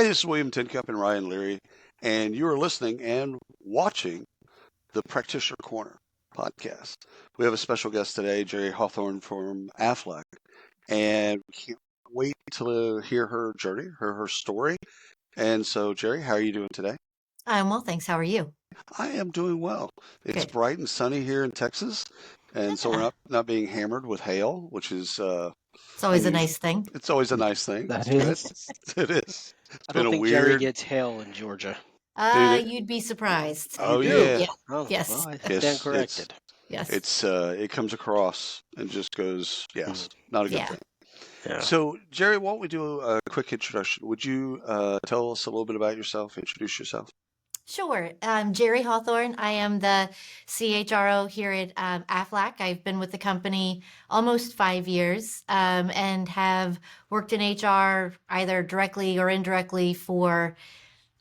Hey, this is William Tincup and Ryan Leary, and you are listening and watching the Practitioner Corner podcast. We have a special guest today, Jeri Hawthorne from Aflac, and we can't wait to hear her journey, her story. And so, Jeri, how are you doing today? I'm well, thanks. How are you? I am doing well. It's Good. bright and sunny here in Texas, and so we're Yeah, not being hammered with hail, which is it's always a unusual. nice thing. It's always a nice thing. That It's good. is. It is. It's I been don't a think Jeri weird. gets hail in Georgia. It, You'd be surprised. You oh do? yeah. Yeah. Oh, Yes. well, I stand Yes, corrected. Yes. it comes across and just goes, yes, not a good Yeah. thing. Yeah. So, Jeri, why don't we do a quick introduction? Would you tell us a little bit about yourself, introduce yourself? Sure. Jeri Hawthorne. I am the CHRO here at Aflac. I've been with the company almost 5 years and have worked in HR either directly or indirectly for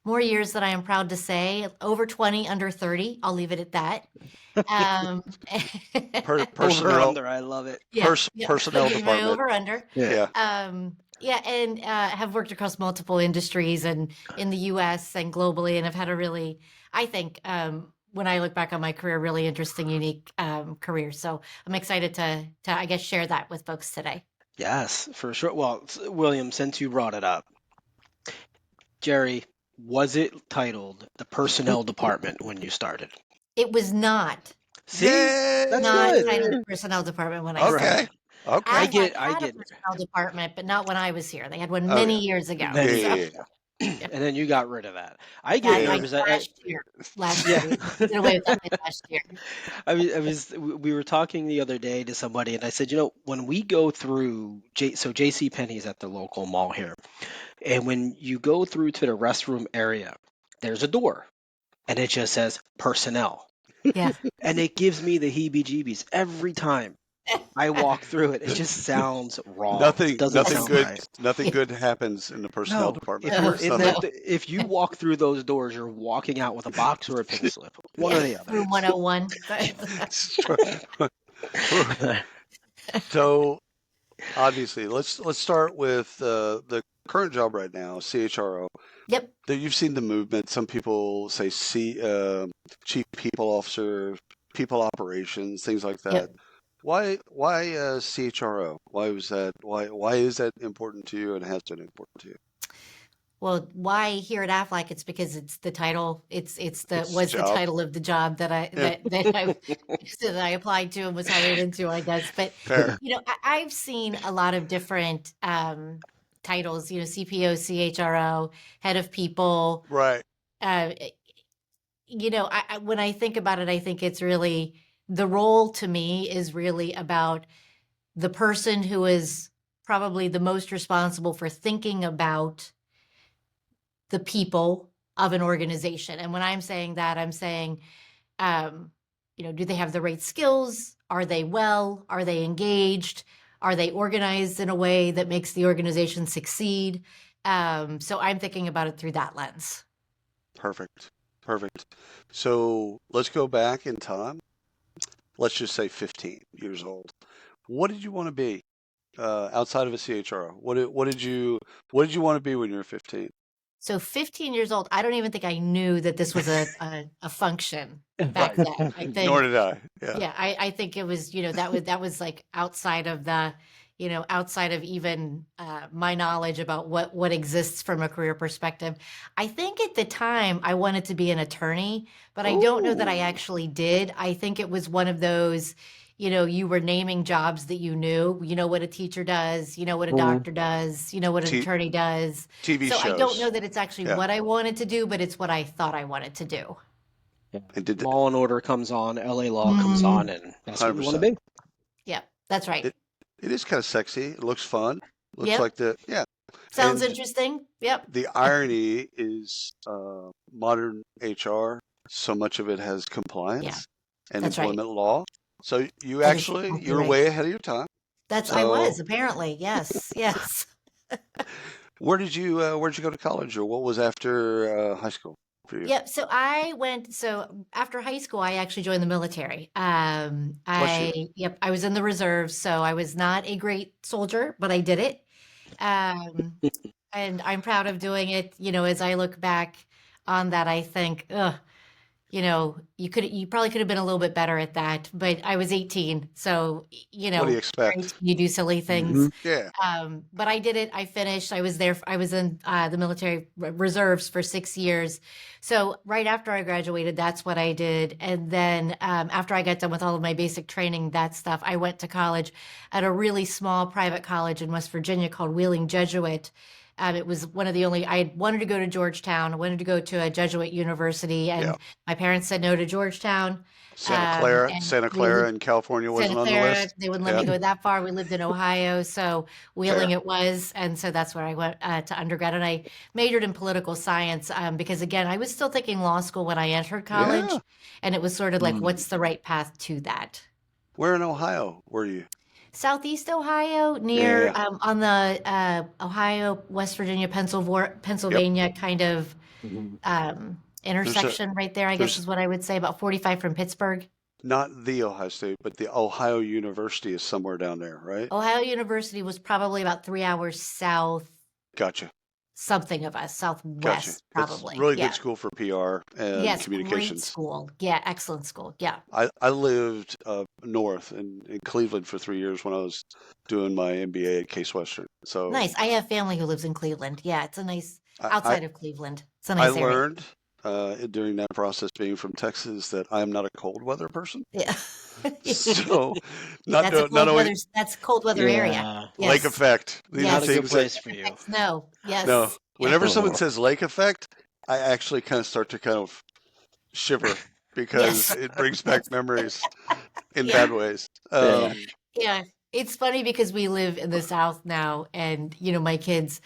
more years than I am proud to say. Over 20, under 30. I'll leave it at that. Um, Over Personnel, under, I love it. yeah, personnel give me my department. over under. Yeah, And have worked across multiple industries and in the US and globally, and have had a really, I think, when I look back on my career, really interesting, unique career. So I'm excited to I guess share that with folks today. Yes, for sure. Well, William, since you brought it up, Jeri, was it titled the personnel department when you started? It was not See, Yay! that's not good. titled the personnel department when I Okay, started. okay. I Aflac get had a it. personnel department, but not when I was here. They had one Oh many yeah, years ago. Many yeah, years So ago. And then you got rid of that. I yeah, get yeah. like nervous. last year. Last year, Yeah. we did away with that last year. We were talking the other day to somebody, and I said, when we go through, so J.C. Penney's at the local mall here, and when you go through to the restroom area, there's a door, and it just says personnel, Yeah. and it gives me the heebie-jeebies every time I walk through it. It just sounds wrong. It doesn't Nothing sound good, right. nothing good happens in the personnel No, department. if you're There's in nothing. if you walk through those doors, you're walking out with a box or a pink slip, one Yeah, or the other. room 101. So obviously, let's start with the current job right now, CHRO. Yep. That you've seen the movement. Some people say chief people officer, people operations, things like that. Yep. Why CHRO? Why was that? Why is that important to you and has been important to you? Well, why here at Aflac? It's because it's the title. It's the It's was the job. title of the job that I Yeah, that I applied to and was hired into, I guess. But fair. I've seen a lot of different titles. CPO, CHRO, head of people. Right. Uh, when I think about it, I think it's really the role to me is really about the person who is probably the most responsible for thinking about the people of an organization. And when I'm saying that, I'm saying, do they have the right skills? Are they well? Are they engaged? Are they organized in a way that makes the organization succeed? So I'm thinking about it through that lens. Perfect. Perfect. So let's go back in time. Let's just say 15 years old. What did you want to be outside of a CHRO? What did you want to be when you were 15? So 15 years old, I don't even think I knew that this was a function back Right. then. I Nor think, did I. Yeah. yeah, I think it was, that was like outside of the, outside of even my knowledge about what exists from a career perspective. I think at the time I wanted to be an attorney, but I don't know that I Ooh. actually did. I think it was one of those, you were naming jobs that you knew. You know what a teacher does, you know what a doctor does, you know what an T- attorney does. TV So I don't know shows. that it's actually Yeah. what I wanted to do, but it's what I thought I wanted to do. Yeah. And did Law and Order comes on, LA Law comes on, and that's what you want to 100%. be. Yeah, that's right. It is kind of sexy. It looks fun. Looks Yep. like Sounds And interesting. Yep. the irony is modern HR, so much of it has Yeah, compliance and that's right. employment law. So you That is exactly you're right. way ahead of your time. I So was apparently. Yes. Yes. where'd you go to college, or what was after high school for you? Yep. So after high school, I actually joined the military. Bless you. I was in the reserves, so I was not a great soldier, but I did it. Um, and I'm proud of doing it. As I look back on that, I think, ugh, you probably could have been a little bit better at that, but I was 18. So, What do you you're expect? 18, you do silly Hmm. things. Yeah. But I did it. I finished. I was in the military reserves for 6 years. So right after I graduated, that's what I did. And then after I got done with all of my basic training, that stuff, I went to college at a really small private college in West Virginia called Wheeling Jesuit. It was one of the only, I had wanted to go to Georgetown. I wanted to go to a Jesuit university, Yeah. and my parents said no to Georgetown. And Santa we Clara lived in California Santa wasn't on the Clara. list. They wouldn't let Yeah. me go that far. We lived in Ohio, so Wheeling Fair. it was. And so that's where I went to undergrad. And I majored in political science because, again, I was still thinking law school when I entered college. Yeah. And it was sort of like, Mm. what's the right path to that? Where in Ohio were you? Southeast Ohio, Yeah. near on the Ohio, West Virginia, Yep. Pennsylvania kind of Mhm. There's a intersection right there, I guess there's is what I would say, about 45 from Pittsburgh. not the Ohio State, but the Ohio University is somewhere down there, right? Ohio University was probably about 3 hours south, Gotcha. something of us, Gotcha. southwest, That's probably. really good Yeah. school for PR and Yes, great communications. school. Yeah, excellent school. Yeah. I lived north in Cleveland for 3 years when I was doing my MBA at Case Western. So Nice. I have family who lives in Cleveland. Yeah, it's a nice, I, outside of Cleveland. It's a I nice area. learned during that process being from Texas that I'm not a cold weather person. Yeah. So not not only That's a cold weather area. Yeah, lake Yes. effect. These are not a Yes. good things that place for you. Snow. no. Yes. Yeah. Whenever someone Oh. says lake effect, I actually kind of start to kind of shiver because Yes. it brings back memories in Yeah. bad ways. Yeah. Yeah. It's funny because we live in the South now, and my kids,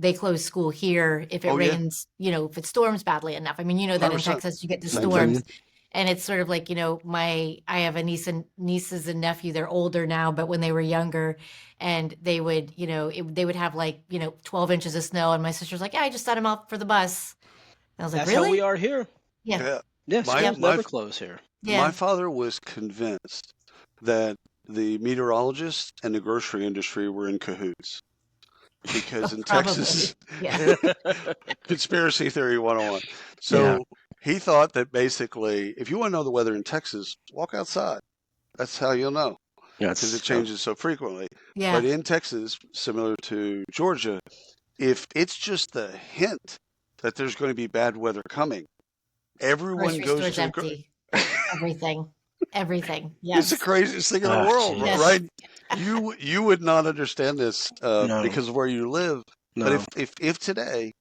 they close school here if it Oh yeah, rains, if it storms badly enough. I mean, that in 100%. Texas you get the Same thing. storms. And it's sort of like, I have a nieces and nephew. They're older now, but when they were younger, and they would, they would have like, 12 inches of snow, and my sister's like, yeah, I just set them out for the bus. And I was like, That's how we really? are here. Yeah. Yeah. Yeah, My schools my never close here. my Yeah. father was convinced that the meteorologists and the grocery industry were in cahoots because in Probably. Texas, Yeah. conspiracy theory 101. Yeah. So he thought that basically, if you want to know the weather in Texas, walk outside. That's how you'll know because it changes so frequently. Yeah. But in Texas, similar to Georgia, if it's just the hint that there's going to be bad weather coming, everyone Grocery goes store's to empty. Everything. Everything. It's the Yes. craziest thing in the Ah, world, geez. right? You would not understand this No. because of where you live. But No. if today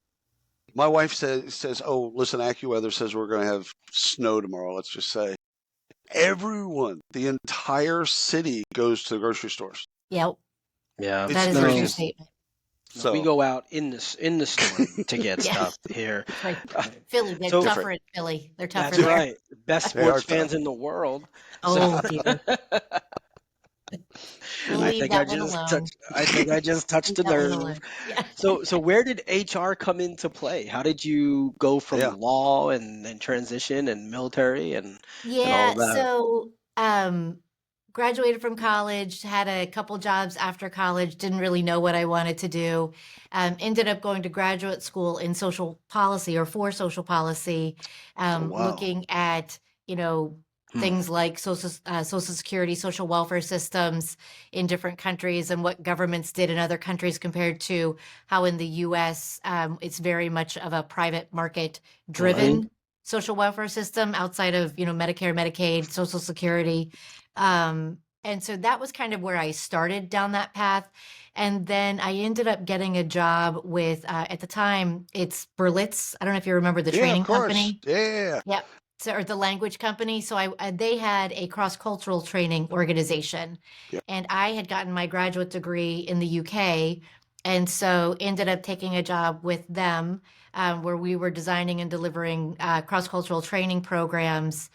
my wife says, oh, listen, AccuWeather says we're going to have snow tomorrow, let's just say, everyone, the entire city goes to the grocery stores. Yep. Yeah. It's That is a crazy. true statement. So We go out in the storm to get Yeah. stuff here. Right. Philly, they're So- tougher in Philly. They're tougher That's there. right. Best They are sports fans in the world. Oh, dear. We'll I leave think that I one just alone. touched. I think I just touched a Leave that one nerve. alone. Yeah. So where did HR come into play? How did you go from Yeah. law and transition and military and all Yeah, of that? so graduated from college, had a couple jobs after college, didn't really know what I wanted to do. Ended up going to graduate school in social policy or for social policy, wow. looking at, things like social security, social welfare systems in different countries and what governments did in other countries compared to how in the US it's very much of a private market driven social welfare system outside of, Medicare, Medicaid, Social Security. And so that was kind of where I started down that path. And then I ended up getting a job with, at the time, it's Berlitz. I don't know if you remember the Yeah, training of course. company. Yeah. Yep. So, or the language company. So they had a cross-cultural training organization. Yep. And I had gotten my graduate degree in the UK. And so ended up taking a job with them where we were designing and delivering cross-cultural training programs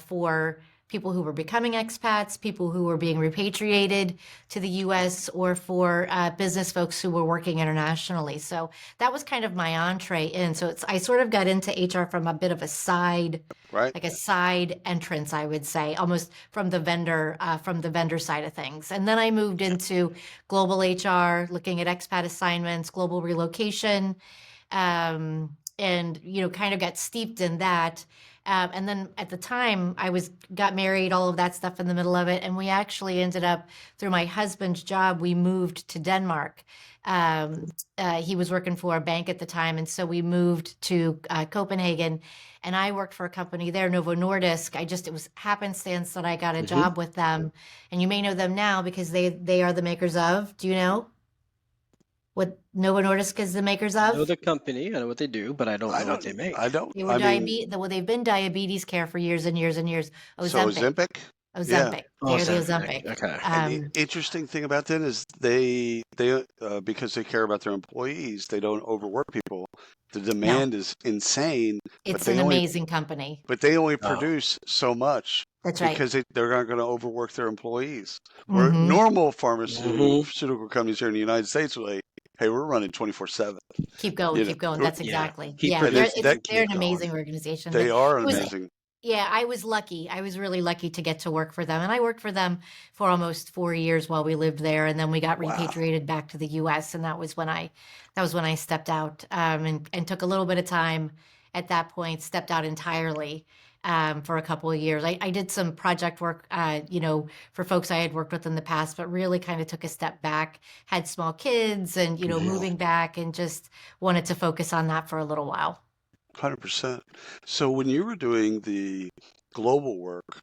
for people who were becoming expats, people who were being repatriated to the U.S., or for business folks who were working internationally. So that was kind of my entree in. So I sort of got into HR from a bit of a side, Right. like a side entrance, I would say, almost from the vendor side of things. And then I moved into global HR, looking at expat assignments, global relocation, and kind of got steeped in that. And then at the time, got married, all of that stuff in the middle of it, and we actually ended up, through my husband's job, we moved to Denmark. He was working for a bank at the time, and so we moved to Copenhagen, and I worked for a company there, Novo Nordisk. It was happenstance that I got a job with them, and you may know them now because they are the makers of. Do you know what Novo Nordisk is the makers I know of? the company, I know what they do, but I don't know what they make. I don't. They were they've been diabetes care for years and years and years. So Ozempic? Yeah. Ozempic. They're the Ozempic. Ozempic. Okay. And the interesting thing about that is they because they care about their employees, they don't overwork people. The demand is insane. It's an amazing company. But they only produce so much. That's right. Because they're not going to overwork their employees. Where normal pharmaceutical companies here in the United States are like, hey, we're running 24/7. Keep going. That's exactly. They're an amazing organization. They are amazing. Yeah, I was lucky. I was really lucky to get to work for them. And I worked for them for almost 4 years while we lived there. And then we got repatriated back to the US. And that was when I stepped out, and took a little bit of time at that point, stepped out entirely for a couple of years. I did some project work, for folks I had worked with in the past, but really kind of took a step back, had small kids and, moving back, and just wanted to focus on that for a little while. 100%. So when you were doing the global work,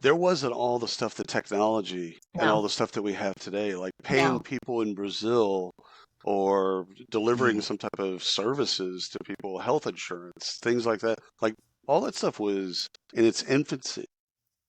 there wasn't all the stuff, the technology and all the stuff that we have today, like paying people in Brazil or delivering some type of services to people, health insurance, things like that. Like all that stuff was in its infancy.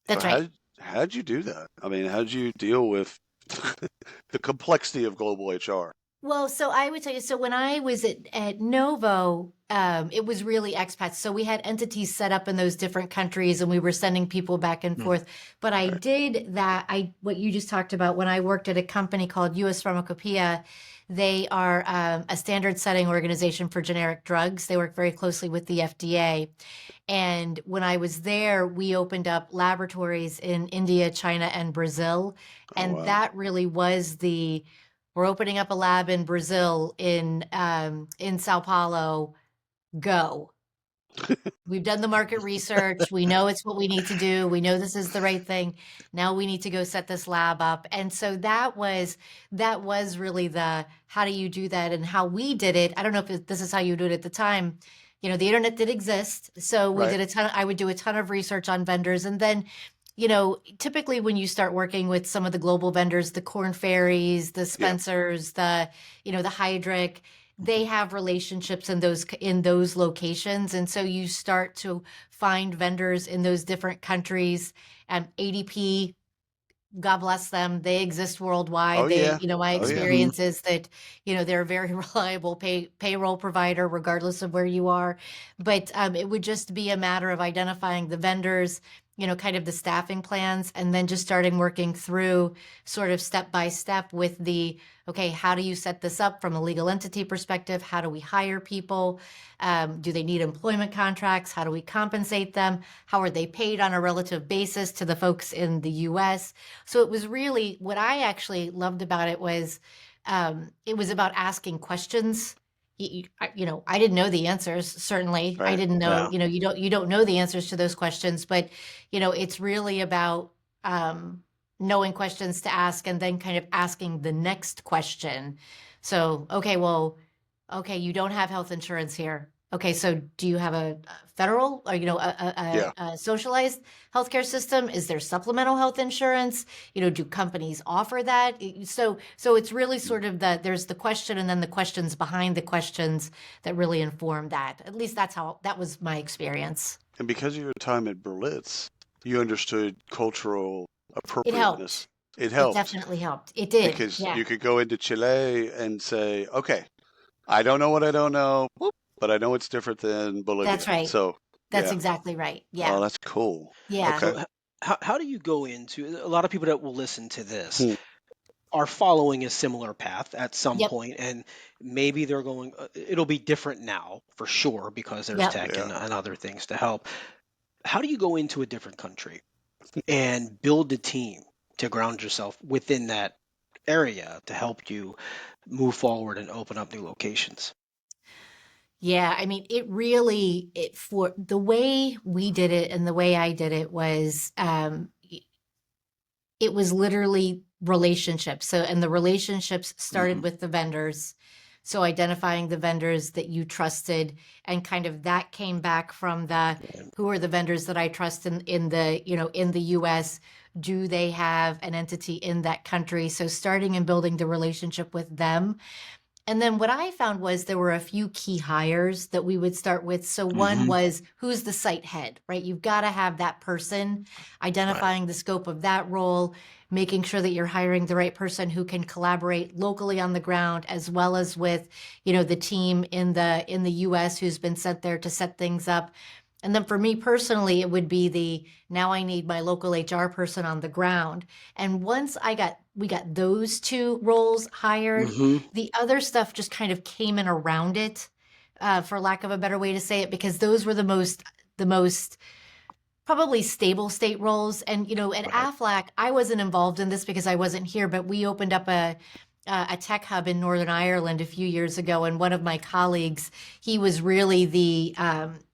That's right. How'd you do that? I mean, how'd you deal with the complexity of global HR? Well, so I would tell you, so when I was at Novo, it was really expats. So we had entities set up in those different countries and we were sending people back and forth. But I did that, what you just talked about, when I worked at a company called US Pharmacopoeia. They are a standard setting organization for generic drugs. They work very closely with the FDA. And when I was there, we opened up laboratories in India, China, and Brazil. And that really was we're opening up a lab in Brazil, in Sao Paulo. Go. We've done the market research. We know it's what we need to do. We know this is the right thing. Now we need to go set this lab up. And so that was really the how do you do that and how we did it. I don't know if this is how you do it at the time. The internet did exist. So we did I would do a ton of research on vendors. And then typically when you start working with some of the global vendors, the Korn Ferries, the Spencers, the Heidrick, they have relationships in those locations. And so you start to find vendors in those different countries. ADP, God bless them, they exist worldwide. My experience is that, they're a very reliable payroll provider, regardless of where you are. But it would just be a matter of identifying the vendors, kind of the staffing plans, and then just starting working through sort of step by step with okay, how do you set this up from a legal entity perspective? How do we hire people? Do they need employment contracts? How do we compensate them? How are they paid on a relative basis to the folks in the US? So it was really, what I actually loved about it was about asking questions. I didn't know the answers, certainly. I didn't know, you don't know the answers to those questions, but, it's really about knowing questions to ask and then kind of asking the next question. So, okay, you don't have health insurance here. Okay, so do you have a federal or, a socialized healthcare system? Is there supplemental health insurance? Do companies offer that? So it's really sort of there's the question and then the questions behind the questions that really inform that. At least that was my experience. And because of your time at Berlitz, you understood cultural appropriateness. It helped. It definitely helped. It did. Because you could go into Chile and say, okay, I don't know what I don't know, but I know it's different than Bolivia. That's right. So That's Yeah. exactly right. Oh, Yeah. that's cool. Yeah. Okay. So how do you go into a lot of people that will listen to this Hmm. are following a similar path at some Yep. point, and maybe they're going, it'll be different now for sure because there's Yep. tech Yeah. and other things to help. How do you go into a different country and build a team to ground yourself within that area to help you move forward and open up new locations? Yeah, I mean, it really for the way we did it and the way I did it was it was literally relationships. So, and the relationships started Hmm. with the vendors. So, identifying the vendors that you trusted, and kind of that came back from the who are the vendors that I trust in the in the US. Do they have an entity in that country? So, starting and building the relationship with them. And then what I found was there were a few key hires that we would start with. So one Hmm. was who's the site head, right? You've got to have that person, Right. identifying the scope of that role, making sure that you're hiring the right person who can collaborate locally on the ground as well as with, the team in the US who's been sent there to set things up. And then for me personally, it would be now I need my local HR person on the ground. And once we got those two roles hired, Hmm. the other stuff just kind of came in around it, for lack of a better way to say it, because those were the most probably stable state roles. And at Right. Aflac, I wasn't involved in this because I wasn't here, but we opened up a tech hub in Northern Ireland a few years ago, and one of my colleagues, he was really the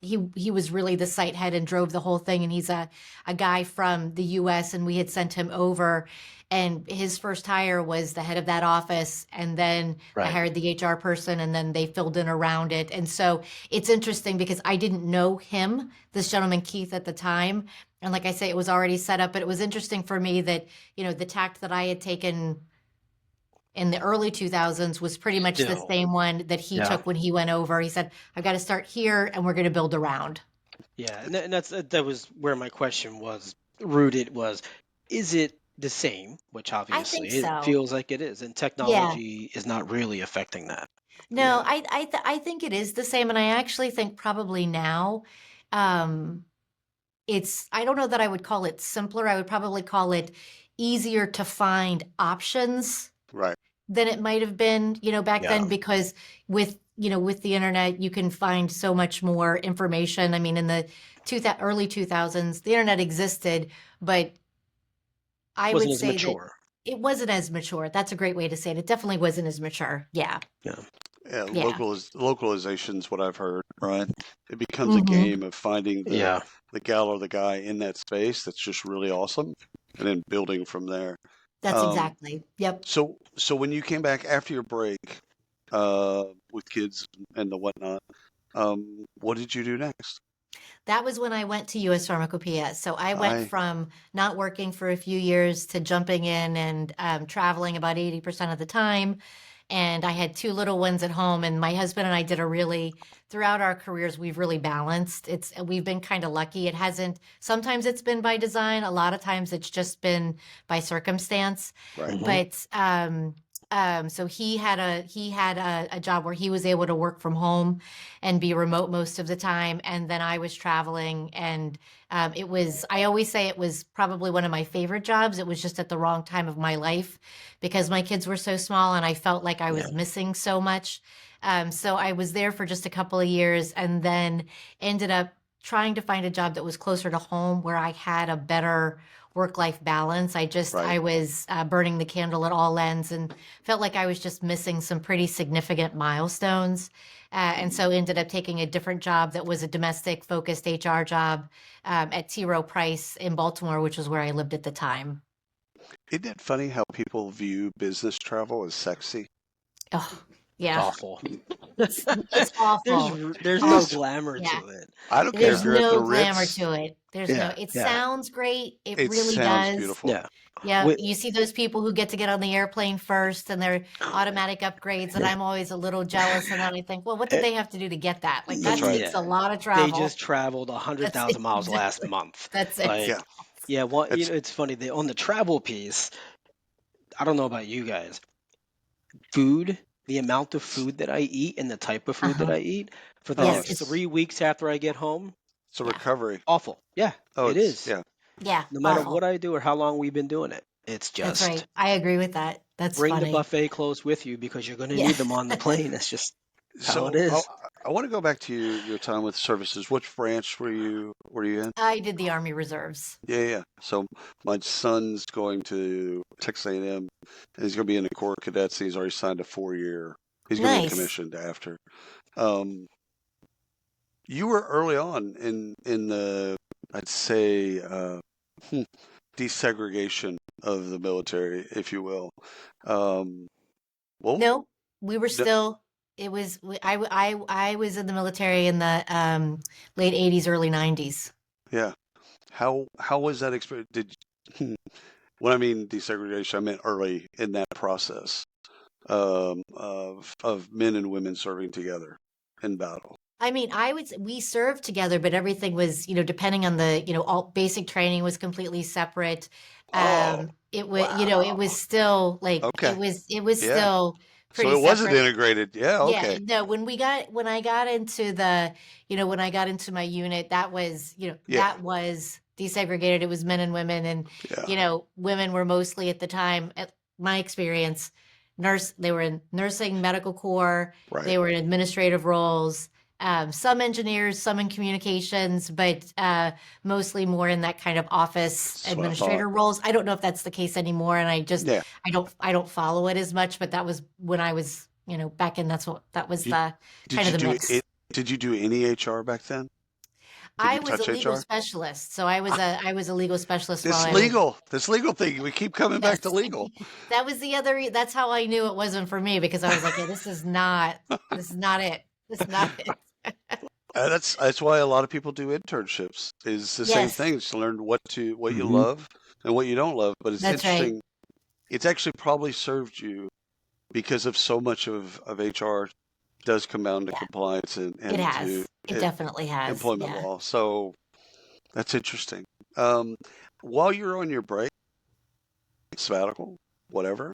he was really the site head and drove the whole thing. And he's a guy from the U.S. and we had sent him over, and his first hire was the head of that office, and then I Right. hired the HR person, and then they filled in around it. And so it's interesting because I didn't know him, this gentleman Keith, at the time. And like I say, it was already set up, but it was interesting for me that, the tact that I had taken in the early 2000s was pretty much the Still. same one that he Yeah. took when he went over. He said, I've got to start here and we're going to build around. Yeah. And that was where my question was rooted was, is it the same? Which I obviously think it so. feels like it is, and Yeah. technology is not really affecting that. No, I think it is the same. And I actually think probably now, um, I don't know that I would call it simpler. I would probably call it easier to find options Right. than it might have been, back Yeah. then, because with the internet, you can find so much more information. I mean, in the early 2000s, the internet existed, but I Wasn't would as say that mature. it wasn't as mature. That's a great way to say it. It definitely wasn't as mature. Yeah. Yeah. Yeah. Yeah. Localization's what I've heard, right? It becomes a Hmm. game of finding Yeah. the gal or the guy in that space that's just really awesome, and then building from there. That's Um, exactly. Yep. so when you came back after your break, with kids and the whatnot, what did you do next? That was when I went to US Pharmacopoeia. So I went I from not working for a few years to jumping in and traveling about 80% of the time. And I had two little ones at home, and my husband and I did throughout our careers, we've really balanced. We've been kind of lucky. It hasn't, sometimes it's been by design, a lot of times it's just been by circumstance. right. Hmm. But so he had a job where he was able to work from home and be remote most of the time, and then I was traveling, and I always say it was probably one of my favorite jobs. It was just at the wrong time of my life because my kids were so small and I felt like I Yeah. was missing so much. So I was there for just a couple of years and then ended up trying to find a job that was closer to home where I had a better work-life balance. Right. I was burning the candle at all ends and felt like I was just missing some pretty significant milestones. And so ended up taking a different job that was a domestic focused HR job at T. Rowe Price in Baltimore, which was where I lived at the time. Isn't it funny how people view business travel as sexy? Oh, yeah. Awful. It's awful. There's no Yes. glamour Yeah. to it. I don't care if There's Yeah. you're at the no glamour Ritz. to it. Yeah. It Yeah. sounds great. It It really sounds does. beautiful. Yeah. Yeah. Wait, You see those people who get to get on the airplane first and their automatic upgrades, and I'm always a little jealous. And then I think, well, what did eh, they have to do to get that? Like that That's right. takes a yeah. lot of They travel. just traveled That's 100,000 it. miles last Exactly. month. That's it. Yeah. Like, yeah, That's it's funny. On the travel piece, I don't know about you guys. Food, the amount of food that I eat and the type of food that Uh-huh. I eat for the oh, Yes. next It's 3 weeks after I get home, It's a Yeah. recovery. Awful. Yeah, Oh, it is. yeah. Yeah. No matter Awful. what I do or how long we've been doing it, it's That's right. just I agree with that. That's bring the funny. buffet clothes with you because you're going to Yeah. need them on the plane. That's just how it So is. I want to go back to your time with services. Which branch were you in? I did the Army Reserves. Yeah. So my son's going to Texas A&M, and he's going to be in the Corps of Cadets. He's already signed a 4-year. He's going to be Nice. commissioned after. You were early on in the, I'd say, desegregation of the military, if you will. Well, No, we were no, still. It was. I was in the military in the late '80s, early '90s. yeah. How was that experience? When I mean desegregation, I meant early in that process of men and women serving together in battle. I mean, we served together, but everything was, depending on all basic training was completely separate. Oh, It was, it wow. was still like Okay. it was Yeah. still So pretty it wasn't separate. integrated. Yeah. Yeah, Okay. no, when I got into when I got into my unit, that was, Yeah. that was desegregated. It was men and women, and, Yeah. women were mostly at the time, at my experience, they were in nursing, medical corps, Right. they were in administrative roles, some engineers, some in communications, but mostly more in that kind of office That's what I thought. administrator roles. I don't know if that's the case anymore, and Yeah. I don't follow it as much, but that was when I was, back in, that was You, the did kind you of the do mix. it? Did you do any HR back then? Did I you was a touch legal HR? specialist, so I was a legal specialist while This I was. legal thing. We keep coming back to Yes. legal. That was the other, that's how I knew it wasn't for me, because I was like, yeah, this is not it. This is not it. That's why a lot of people do internships. Is the same Yes, thing. It's to learn what you Hmm. love and what you don't love. But it's that's right. interesting. It's actually probably served you because of so much of HR does come down to Yeah, compliance it and to has. It definitely has. employment Yeah. law. So that's interesting. Um, while you're on your break, sabbatical, whatever,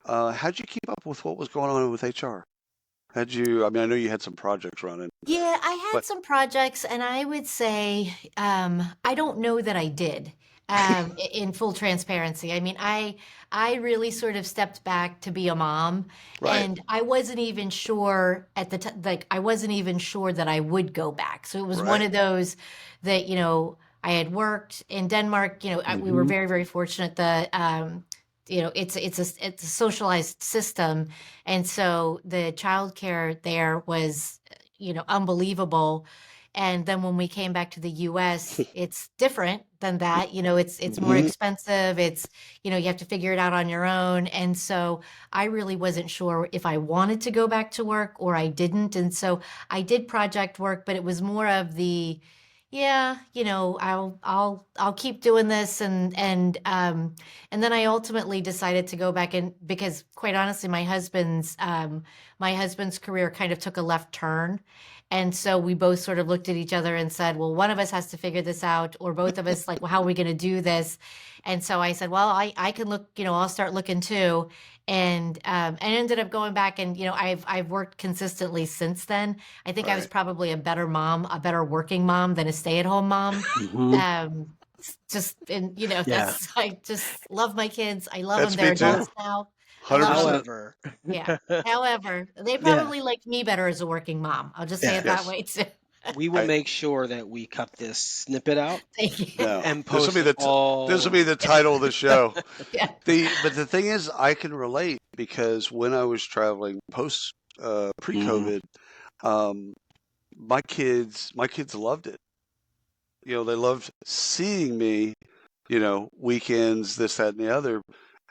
how'd you keep up with what was going on with HR? How'd you? I mean, I know you had some projects running, Yeah, I had but some projects, and I would say I don't know that I did. In full transparency, I mean, I really sort of stepped back to be a mom, right, and I wasn't even sure at the time. Like, I wasn't even sure that I would go back. So it was one right, of those that I had worked in Denmark. We were Hmm. very, very fortunate that it's a socialized system, and so the childcare there was unbelievable. And then when we came back to the US, it's different than that. It's more Hmm. expensive. You have to figure it out on your own. And so I really wasn't sure if I wanted to go back to work or I didn't. And so I did project work, but it was more of the, yeah, I'll keep doing this, and then I ultimately decided to go back in, because quite honestly, my husband's career kind of took a left turn. And so we both sort of looked at each other and said, well, one of us has to figure this out, or both of us, like, well, how are we going to do this? And so I said, well, I can look, I'll start looking too. And ended up going back, and I've worked consistently since then. I think I was right. probably a better mom, a better working mom than a stay-at-home mom. Hmm. Just and Yeah. I just love my kids. I love them. That's me They're too. adults now. I love them. 100%. However, Yeah. However, they yeah, probably liked me better as a working mom. I'll just say yeah. it that Yes. way too. We will I make sure that we cut this snippet out Thank you. no. and This will post be it this will all. be the title of the show. Yeah. But the thing is, I can relate because when I was traveling Hmm. pre-COVID, um, my kids loved it. They loved seeing me, weekends, this, that, and the other.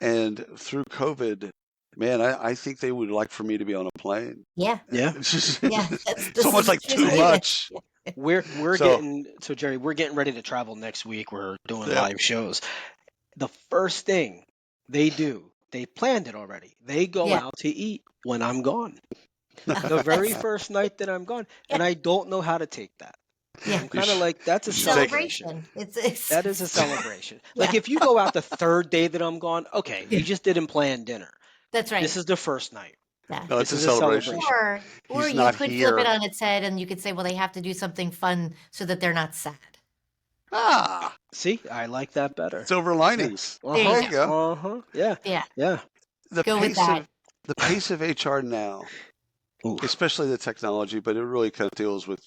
And through COVID, man, I think they would like for me to be on a plane. Yeah. Yeah. It's just, Yeah. it's This almost is like just too leave it. much. We're So, getting so Jerry, we're getting ready to travel next week. We're doing yeah, live shows. The first thing they do, they planned it already. They go Yeah. out to eat when I'm gone. Oh, The very that's first night that I'm gone, yeah. and I don't know how to take that. Yeah. I'm you, kind of sh- like, that's you a It's should take it. celebration. celebration. That is a celebration. Like Yeah. if you go out the third day that I'm gone, okay, Yeah. you just didn't plan dinner. That's This right. is the first night. Yeah. No, it's This a is a celebration. celebration. Or He's you not could flip it here. on its head and you could say, well, they have to do something fun so that they're not sad. Ah, See, I like that better. silver Yeah. linings. There you There Uh-huh. you go. go. Uh-huh. Yeah. Yeah. Yeah. The Go with pace that. of the pace of HR now, Oof. especially the technology, but it really kind of deals with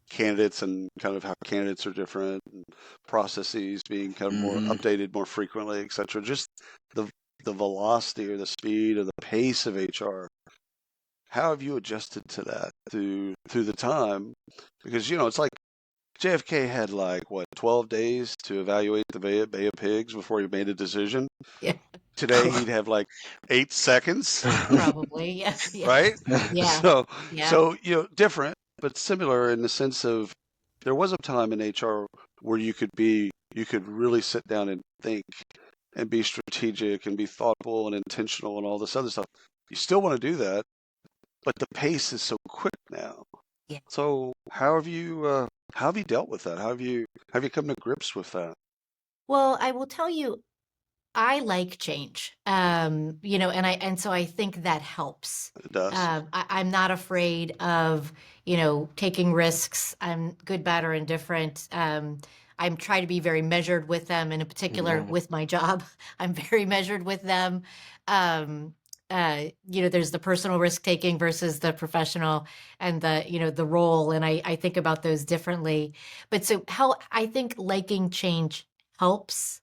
candidates and kind of how candidates are different and processes being kind of more Mhm. updated more frequently, et cetera. Just the the velocity or the speed or the pace of HR. How have you adjusted to that through the time? Because it's like JFK had like what 12 days to evaluate the Bay of Pigs before he made a decision. Yeah. Today he'd have like 8 seconds, Probably. Yeah. Yeah. right? Yeah. So Yeah. so different but similar in the sense of there was a time in HR where you could really sit down and think and be strategic and be thoughtful and intentional and all this other stuff. You still want to do that, but the pace is so quick now. Yeah. So how have you dealt with that? Have you come to grips with that? Well, I will tell you, I like change. And so I think that helps. It does. I'm not afraid of, taking risks. I'm good, bad, or indifferent. I'm trying to be very measured with them, and in particular Mhm. with my job, I'm very measured with them. Um, there's the personal risk taking versus the professional and the role. And I think about those differently. But so how I think liking change helps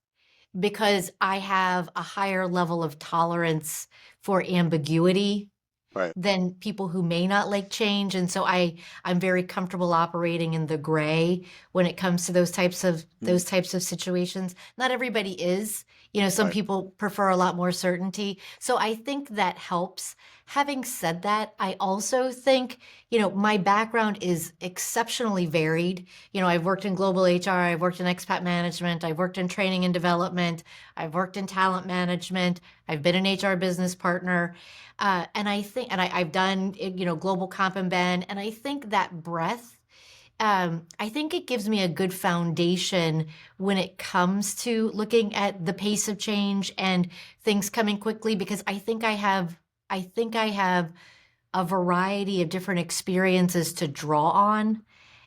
because I have a higher level of tolerance for ambiguity Right. than people who may not like change. And so I'm very comfortable operating in the gray when it comes to those types of situations. Not everybody is. Some Right. people prefer a lot more certainty. So I think that helps. Having said that, I also think, my background is exceptionally varied. I've worked in global HR, I've worked in expat management, I've worked in training and development, I've worked in talent management, I've been an HR business partner. And I've done, global comp and ben, and I think that breadth, I think it gives me a good foundation when it comes to looking at the pace of change and things coming quickly because I think I have a variety of different experiences to draw on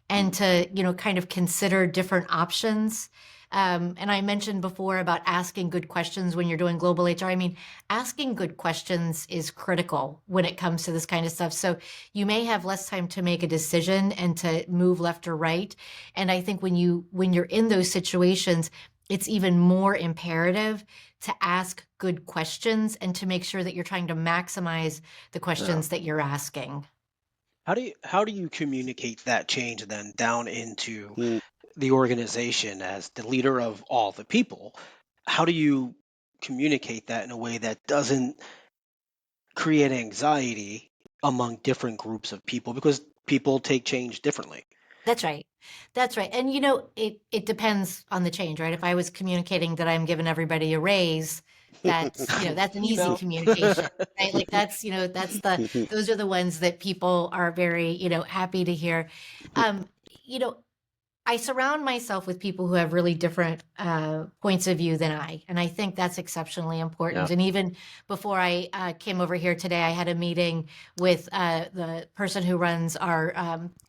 and to kind of consider different options. And I mentioned before about asking good questions when you're doing global HR. I mean, asking good questions is critical when it comes to this kind of stuff. So you may have less time to make a decision and to move left or right. And I think when you're in those situations, it's even more imperative to ask good questions and to make sure that you're trying to maximize the questions that you're asking. How do you communicate that change then down into Mm. the organization as the leader of all the people? How do you communicate that in a way that doesn't create anxiety among different groups of people because people take change differently? That's right. That's right. And it depends on the change, right? If I was communicating that I'm giving everybody a raise, that's an You easy know. communication, right? Like those are the ones that people are very, happy to hear. Um, you know, I surround myself with people who have really different points of view than I, and I think that's exceptionally Yeah. important. And even before I came over here today, I had a meeting with the person who runs our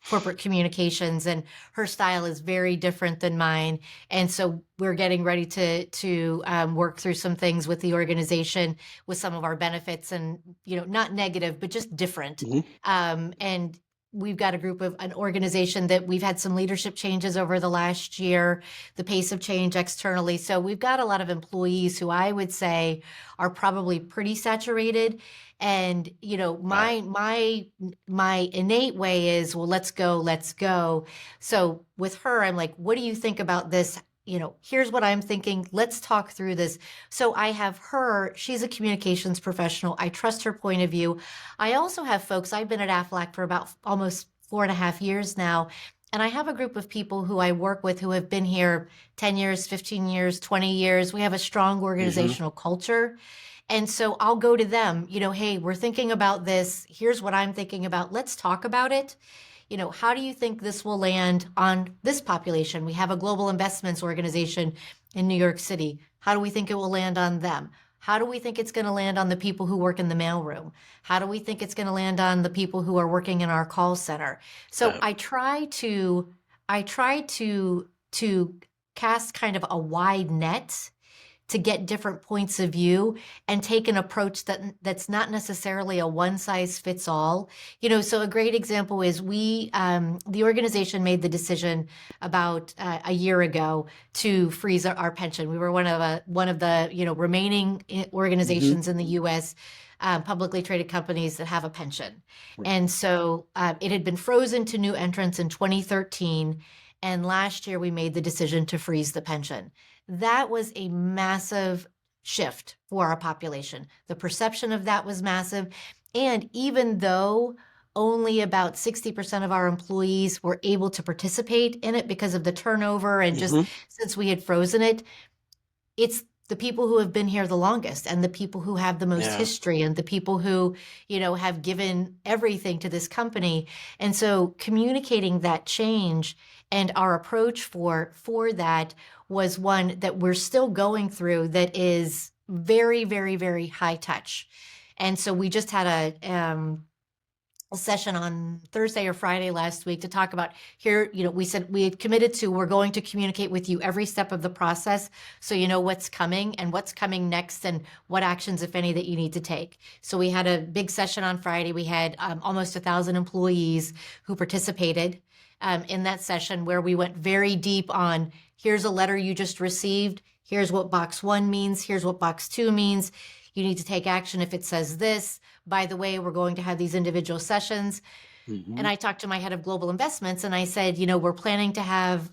corporate communications, and her style is very different than mine. And so we're getting ready to work through some things with the organization, with some of our benefits, and not negative, but just different. Mhm. And we've got a group of an organization that we've had some leadership changes over the last year, the pace of change externally. So we've got a lot of employees who I would say are probably pretty saturated. And Got it. my innate way is, well, let's go, let's go. So with her, I'm like, what do you think about this? Here's what I'm thinking. Let's talk through this. So I have her, she's a communications professional. I trust her point of view. I also have folks, I've been at Aflac for about almost 4.5 years now. And I have a group of people who I work with who have been here 10 years, 15 years, 20 years. We have a strong Hmm. organizational culture. And so I'll go to them, hey, we're thinking about this. Here's what I'm thinking about. Let's talk about it. How do you think this will land on this population? We have a global investments organization in New York City. How do we think it will land on them? How do we think it's going to land on the people who work in the mailroom? How do we think it's going to land on the people who are working in our call center? So Yeah. I try to cast kind of a wide net to get different points of view and take an approach that's not necessarily a one size fits all. So a great example is the organization made the decision about a year ago to freeze our pension. We were one of the remaining organizations in the U.S. Publicly traded companies that have a pension, and so it had been frozen to new entrants in 2013. And last year, we made the decision to freeze the pension. That was a massive shift for our population. The perception of that was massive. And even though only about 60% of our employees were able to participate in it because of the turnover and just since we had frozen it, it's the people who have been here the longest and the people who have the most history and the people who, have given everything to this company. And so communicating that change and our approach for that was one that we're still going through that is very, very, very high touch. And so we just had a session on Thursday or Friday last week to talk about here, we said we had committed to, we're going to communicate with you every step of the process so you know what's coming and what's coming next and what actions, if any, that you need to take. So we had a big session on Friday. We had almost 1,000 employees who participated in that session where we went very deep on here's a letter you just received. Here's what box 1 means. Here's what box 2 means. You need to take action if it says this. By the way, we're going to have these individual sessions. And I talked to my head of global investments and I said, we're planning to have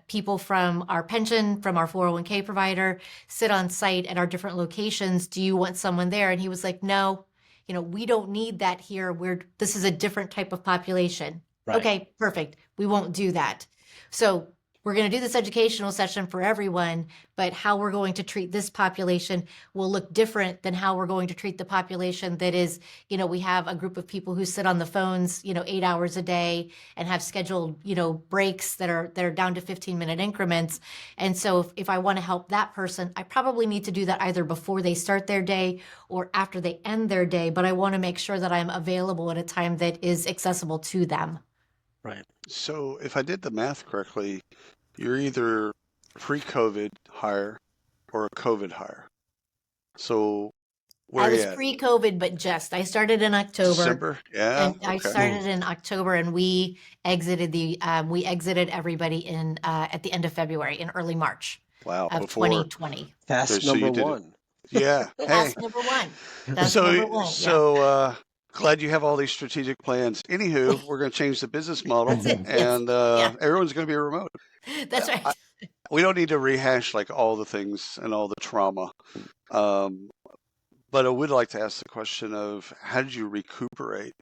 people from our pension, from our 401k provider sit on site at our different locations. Do you want someone there? And he was like, no, we don't need that here. This is a different type of population. Right. Okay, perfect. We won't do that. So we're going to do this educational session for everyone, but how we're going to treat this population will look different than how we're going to treat the population that is, we have a group of people who sit on the phones, 8 hours a day and have scheduled, breaks that are down to 15-minute increments. And so if I want to help that person, I probably need to do that either before they start their day or after they end their day, but I want to make sure that I'm available at a time that is accessible to them. Right. So if I did the math correctly, you're either pre-COVID hire or a COVID hire. So where I are you was at? pre-COVID, but I started in October. December? Yeah. And I started in October, and we exited everybody in at the end of February, in early March Wow. of Before 2020. Task so you number did it. one. Yeah. Hey. That's number one. That's number one. Yeah. So glad you have all these strategic plans. Anywho, we're going to change the business model, That's it. Yes. and Yeah. everyone's going to be remote. That's right. We don't need to rehash like all the things and all the trauma. But I would like to ask the question of how did you recuperate?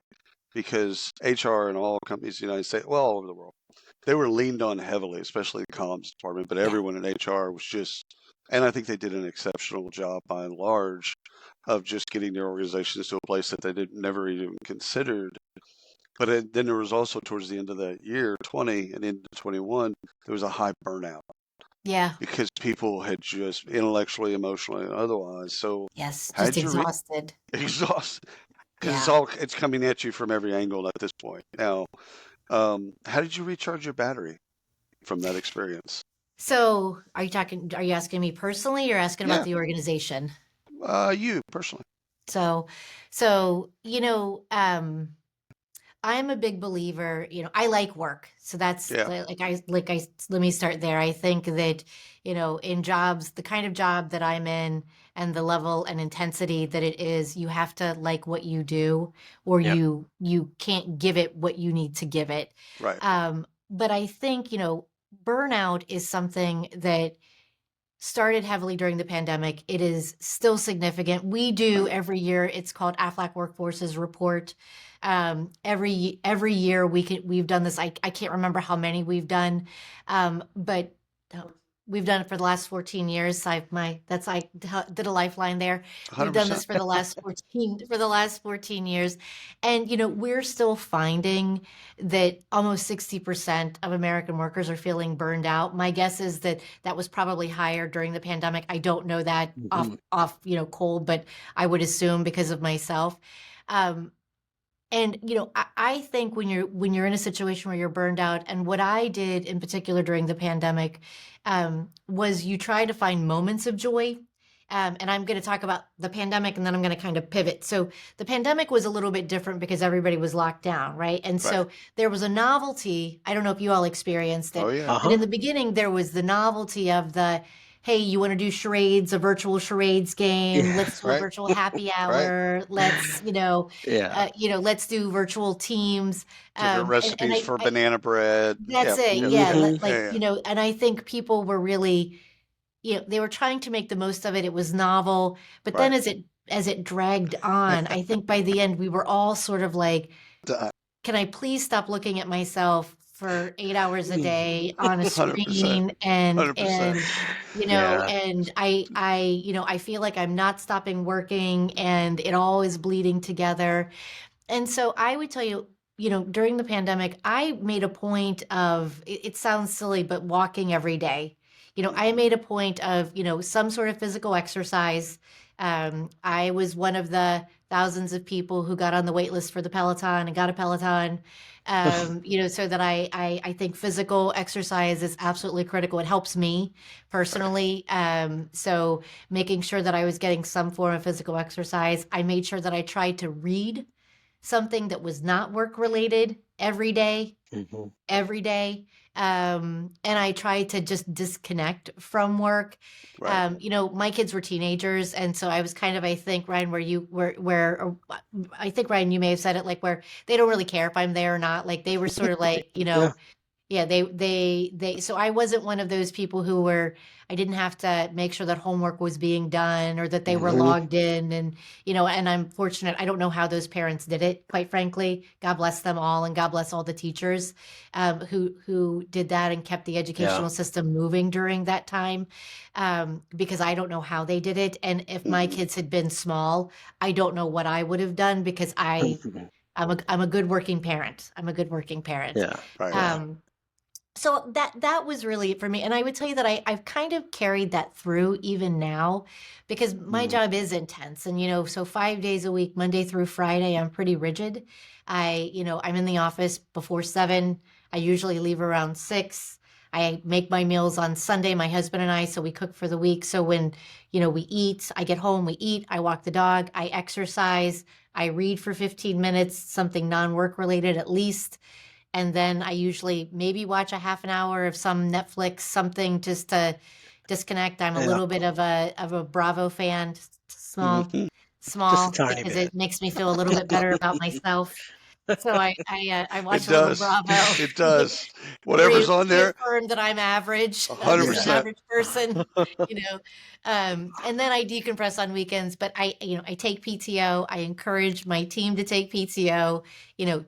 Because HR and all companies in the United States, well, all over the world, they were leaned on heavily, especially the comms department, but everyone in HR was just, and I think they did an exceptional job by and large of just getting their organizations to a place that they never even considered. But then there was also towards the end of the year, 20 and into 21, there was a high burnout. Yeah. Because people had just intellectually, emotionally, and otherwise. So Yes. how'd Just you exhausted. exhausted? Because Yeah. it's coming at you from every angle at this point. Now, how did you recharge your battery from that experience? So are you asking me personally or asking Yeah. about the organization? You personally. So, I'm a big believer, I like work. So that's Yeah. let me start there. I think that, in jobs, the kind of job that I'm in and the level and intensity that it is, you have to like what you do or Yep. you can't give it what you need to give it. Right. But I think, burnout is something that started heavily during the pandemic. It is still significant. We do every year. It's called Aflac Workforces Report. Every year we've done this. I can't remember how many we've done, but we've done it for the last 14 years. I did a lifeline there. We've done 100%. this for the last 14 years. And, we're still finding that almost 60% of American workers are feeling burned out. My guess is that that was probably higher during the pandemic. I don't know that Hmm. off, cold, but I would assume because of myself. Um, and I think when you're in a situation where you're burned out, and what I did in particular during the pandemic, was you try to find moments of joy. And I'm going to talk about the pandemic, and then I'm going to kind of pivot. So the pandemic was a little bit different because everybody was locked down, right? And Right. so there was a novelty. I don't know if you all experienced Oh, it, yeah. but in Uh-huh. the beginning there was the novelty of the, hey, you want to do charades, a virtual charades game? Yeah. Let's do a Right. virtual happy Right. hour. Let's, Yeah. let's do virtual teams. Different And recipes for banana bread. Yeah. that's it. Yeah. Yeah. Yeah. Hmm. Like, Yeah. and I think people were really, they were trying to make the most of it. It was novel, but then Right. as it dragged on, I think by the end we were all sort of like, Uh, can I please stop looking at myself for 8 hours a day on a 100%. screen and 100%. Yeah. and I feel like I'm not stopping working and it all is bleeding together. And so I would tell you, during the pandemic, I made a point of, it sounds silly, but walking every day. I made a point of, some sort of physical exercise. I was one of the thousands of people who got on the wait list for the Peloton and got a Peloton. So that I think physical exercise is absolutely critical. It helps me Right. personally. So making sure that I was getting some form of physical exercise. I made sure that I tried to read something that was not work related Hmm. every day. And I tried to just disconnect from work. Right. My kids were teenagers, and so I was kind of, I think, Ryan, or I think, Ryan, you may have said it, like, where they don't really care if I'm there or not. Like, they were sort of like, Yeah. yeah, so I wasn't one of those people I didn't have to make sure that homework was being done or that they were Hmm. logged in. And I'm fortunate. I don't know how those parents did it, quite frankly. God bless them all, and God bless all the teachers, who did that and kept the Yeah. educational system moving during that time. Because I don't know how they did it. And if my Hmm. kids had been small, I don't know what I would have done because Mhm. I'm a good working parent. I'm a good working parent. Yeah. Right. Yeah. Um, so that was really it for me, and I would tell you that I've kind of carried that through even now, because my Mm. job is intense, and so 5 days a week, Monday through Friday, I'm pretty rigid. I'm in the office before 7. I usually leave around 6. I make my meals on Sunday, my husband and I, so we cook for the week. So when we eat, I get home, we eat, I walk the dog, I exercise, I read for 15 minutes, something non-work related at least, and then I usually maybe watch a half an hour of some Netflix, something just to disconnect. I'm a Yeah. little bit of a Bravo fan, small, Hmm. Just a small, tiny because bit. it makes me feel a little bit better about myself. So I It watch a little does. Bravo It does. to Whatever's on there, reaffirm that I'm average. I'm just an 100%. average person, you know. And then I decompress on weekends, but I take PTO. I encourage my team to take PTO,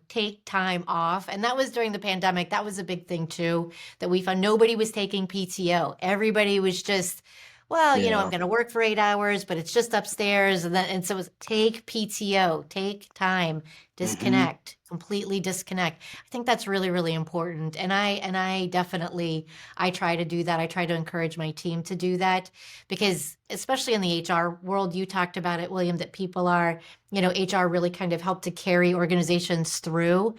take time off. And that was during the pandemic. That was a big thing too, that we found nobody was taking PTO. Everybody was just, well, I'm Yeah. going to work for 8 hours, but it's just upstairs. And so it was take PTO, take time, Hmm. disconnect, completely disconnect. I think that's really, really important. And I definitely, I try to do that. I try to encourage my team to do that, because especially in the HR world, you talked about it, William, that people are, HR really kind of help to carry organizations through.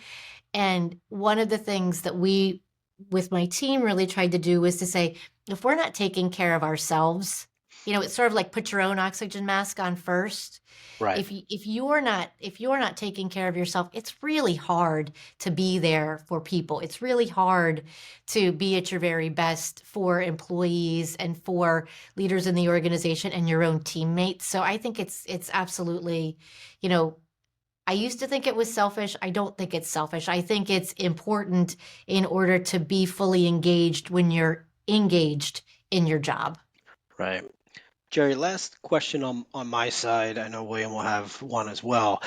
And one of the things that we, with my team, really tried to do was to say, if we're not taking care of ourselves, it's sort of like put your own oxygen mask on first. Right. If you're not taking care of yourself, it's really hard to be there for people. It's really hard to be at your very best for employees and for leaders in the organization and your own teammates. So I think it's absolutely, you know, I used to think it was selfish. I don't think it's selfish. I think it's important in order to be fully engaged when you're engaged in your job. Right. Jerry, last question on my side. I know William will have one as well.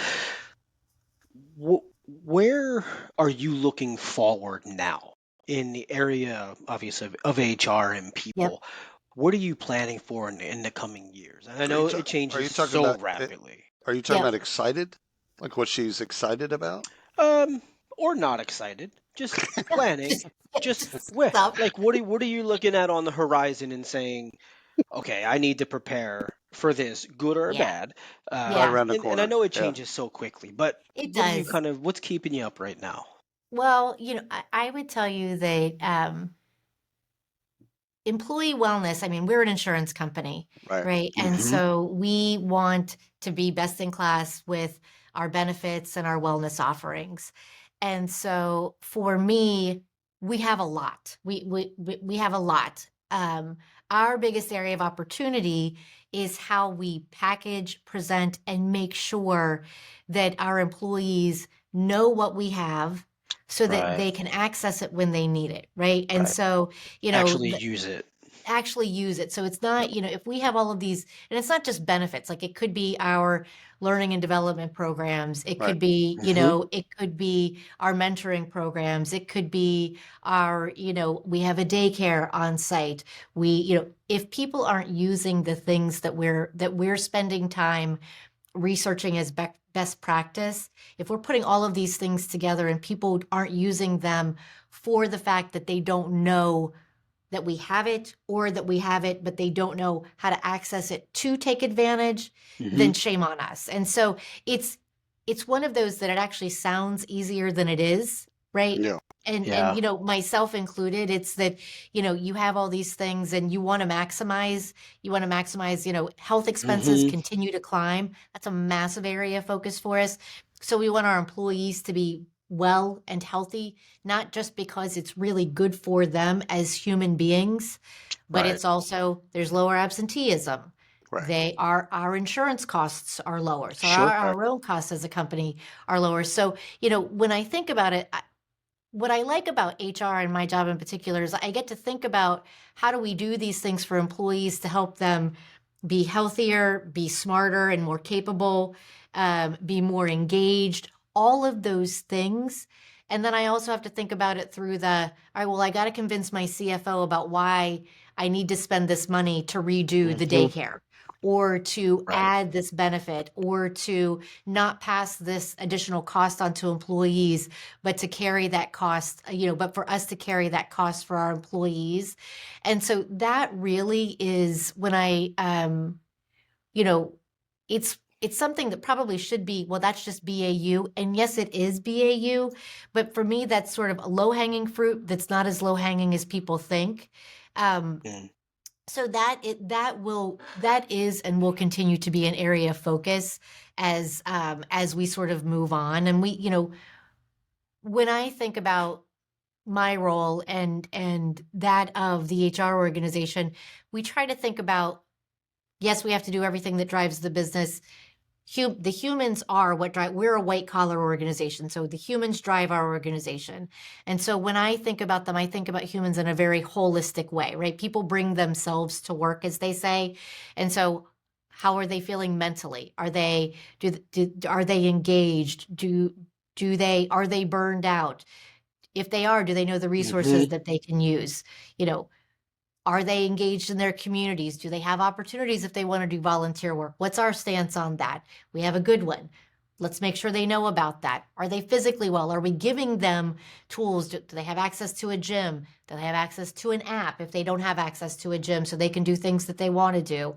Where are you looking forward now? in the area, obviously, of HR and Yep. people. What are you planning for in the coming years? And I Are you know ta- it are changes you talking so about rapidly. are you talking Yep. about excited? Like what she's excited about? Um, or not excited, just planning. Just, Just just where, stop. like, what are you looking at on the horizon and saying, okay, I need to prepare for this, good or Yeah. bad. Right Yeah. around the And I corner. know it Yeah. changes so quickly, but It what are you does. what's keeping you up right now? Well, I would tell you that employee wellness, I mean, we're an insurance company, Right. right? And Hmm. so we want to be best in class with our benefits and our wellness offerings. And so for me, we have a lot. We have a lot. Our biggest area of opportunity is how we package, present, and make sure that our employees know what we have so that Right, they can access it when they need it, right? And right. so, you know, Actually use it. actually use it. So it's Yep. not, if we have all of these, and it's not just benefits, like it could be our learning and development programs. It Right. could be, Hmm. it could be our mentoring programs. It could be our, we have a daycare on site. If people aren't using the things that we're spending time researching as best practice, if we're putting all of these things together and people aren't using them for the fact that they don't know that we have it or that we have it, but they don't know how to access it to take advantage, Hmm. then shame on us. And so it's it's one of those that it actually sounds easier than it is, right? Yeah. And Yeah. myself included, it's that, you have all these things and you want to maximize, health expenses Hmm. continue to climb. That's a massive area of focus for us. So we want our employees to be well and healthy, not just because it's really good for them as human beings, but Right. it's also there's lower absenteeism. Right. Our insurance costs are lower. So Sure. our own costs as a company are lower. So, when I think about it, what I like about HR and my job in particular is I get to think about how do we do these things for employees to help them be healthier, be smarter and more capable, be more engaged, all of those things. And then I also have to think about it through all right, well, I got to convince my CFO about why I need to spend this money to redo the Hmm. daycare or to Right. add this benefit or to not pass this additional cost onto employees, but to carry that cost, but for us to carry that cost for our employees. And so that really is when you know, it's something that probably should be, well, that's just BAU. And yes, it is BAU, but for me, that's sort of a low-hanging fruit that's not as low-hanging as people think. Um, Mm. so that is and will continue to be an area of focus as we sort of move on. And when I think about my role and that of the HR organization, we try to think about, yes, we have to do everything that drives the business. The humans are what drive. We're a white collar organization, so the humans drive our organization. And so when I think about them, I think about humans in a very holistic way, right? People bring themselves to work, as they say, and so how are they feeling mentally? Are they engaged? Are they burned out? If they are, do they know the Hmm. resources that they can use? You know, are they engaged in their communities? Do they have opportunities if they want to do volunteer work? What's our stance on that? We have a good one. Let's make sure they know about that. Are they physically well? Are we giving them tools? Do they have access to a gym? Do they have access to an app if they don't have access to a gym so they can do things that they want to do?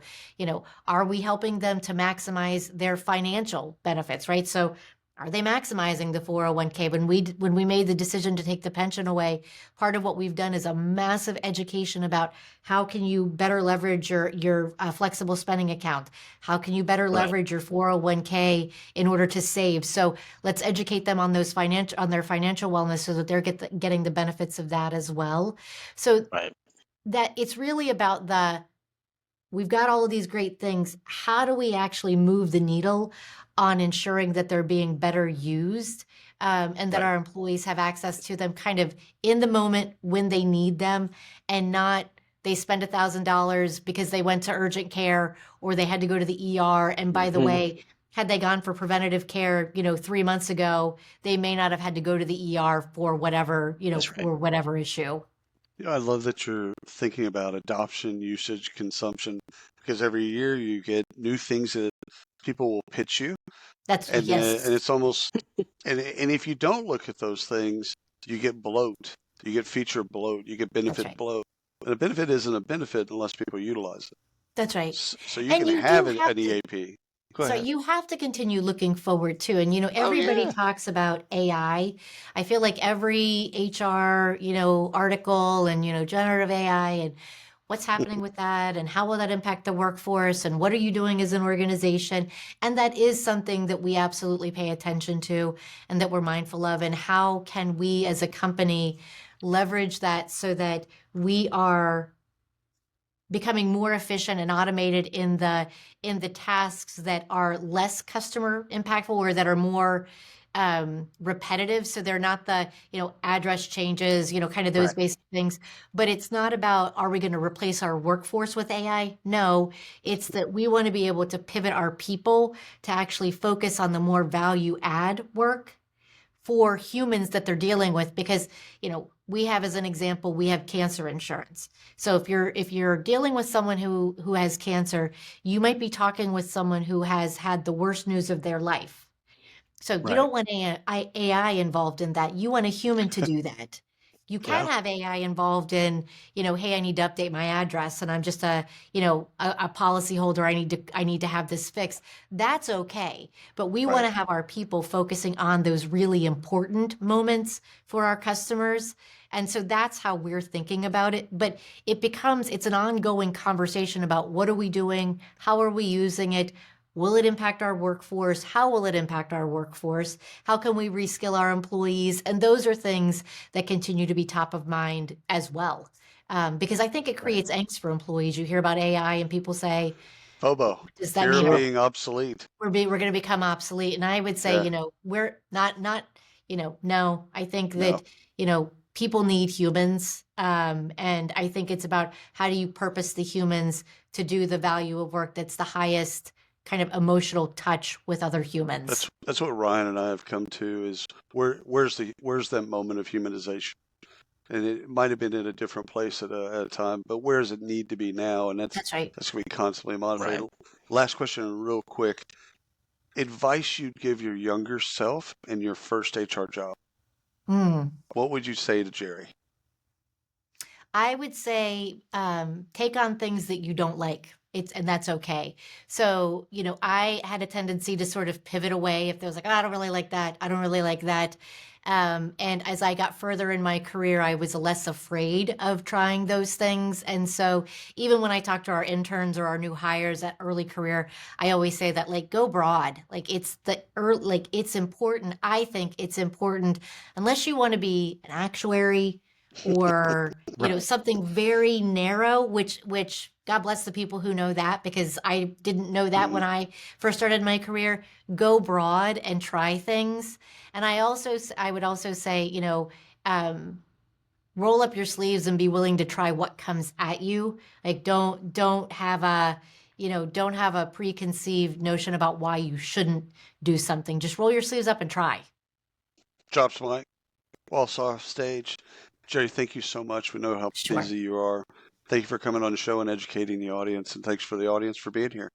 Are we helping them to maximize their financial benefits, right? So are they maximizing the 401k? When we made the decision to take the pension away, part of what we've done is a massive education about how can you better leverage your flexible spending account? How can you better Right. leverage your 401k in order to save? So let's educate them on their financial wellness so that they're getting the benefits of that as well. So Right. that it's really about we've got all of these great things. How do we actually move the needle on ensuring that they're being better used, and that Right. our employees have access to them kind of in the moment when they need them, and not they spend $1,000 because they went to urgent care or they had to go to the ER. And by the Hmm. way, had they gone for preventative care, 3 months ago, they may not have had to go to the ER for whatever, That's right. for whatever issue. I love that you're thinking about adoption, usage, consumption, because every year you get new things that people will pitch you, That's and yes. it's almost and if you don't look at those things, you get bloat, you get feature bloat, you get That's benefit right. bloat. And a benefit isn't a benefit unless people utilize it. That's right. So you And can you have do an have to, EAP. Go so ahead. you have to continue looking forward too. And, Oh everybody yeah, talks about AI. I feel like every HR, article and, generative AI and what's happening with that and how will that impact the workforce and what are you doing as an organization? And that is something that we absolutely pay attention to and that we're mindful of. And how can we as a company leverage that so that we are becoming more efficient and automated in the tasks that are less customer impactful or that are more repetitive, so they're not the address changes, kind of those right, basic things. But it's not about, are we going to replace our workforce with AI? No, it's that we want to be able to pivot our people to actually focus on the more value add work for humans that they're dealing with, because we have, as an example, we have cancer insurance. So if you're dealing with someone who has cancer, you might be talking with someone who has had the worst news of their life. So you right. don't want AI involved in that. You want a human to do that. You can Yeah, have AI involved in, hey, I need to update my address and I'm just a policy holder. I need to have this fixed. That's okay. But we want right, to have our people focusing on those really important moments for our customers. And so that's how we're thinking about it. But it's an ongoing conversation about what are we doing? How are we using it? Will it impact our workforce? How will it impact our workforce? How can we reskill our employees? And those are things that continue to be top of mind as well. Because I think it right. creates angst for employees. You hear about AI and people say, FOBO, does that fear mean of being obsolete. we're going to become obsolete? And I would say, Yeah, we're not, no, I think no, that, people need humans. And I think it's about how do you purpose the humans to do the value of work that's the highest kind of emotional touch with other humans. that's what Ryan and I have come to is where's that moment of humanization? And it might have been in a different place at a time, but where does it need to be now? And That's right. that's going to be constantly modified. Right. Last question, real quick. Advice you'd give your younger self in your first HR job. Mm. What would you say to Jeri? I would say take on things that you don't like. And that's okay. So, I had a tendency to sort of pivot away if there was like, oh, I don't really like that. I don't really like that. And as I got further in my career, I was less afraid of trying those things. And so even when I talk to our interns or our new hires at early career, I always say that, like, go broad. Like it's important. I think it's important, unless you want to be an actuary or Right. something very narrow, which God bless the people who know that, because I didn't know that Mm, when I first started my career. Go broad and try things. And I would also say, um, roll up your sleeves and be willing to try what comes at you. Like, don't have a preconceived notion about why you shouldn't do something. Just roll your sleeves up and try. drops mic. Waltz off stage. Jeri, thank you so much. We know how Sure. busy you are. Thank you for coming on the show and educating the audience, and thanks for the audience for being here.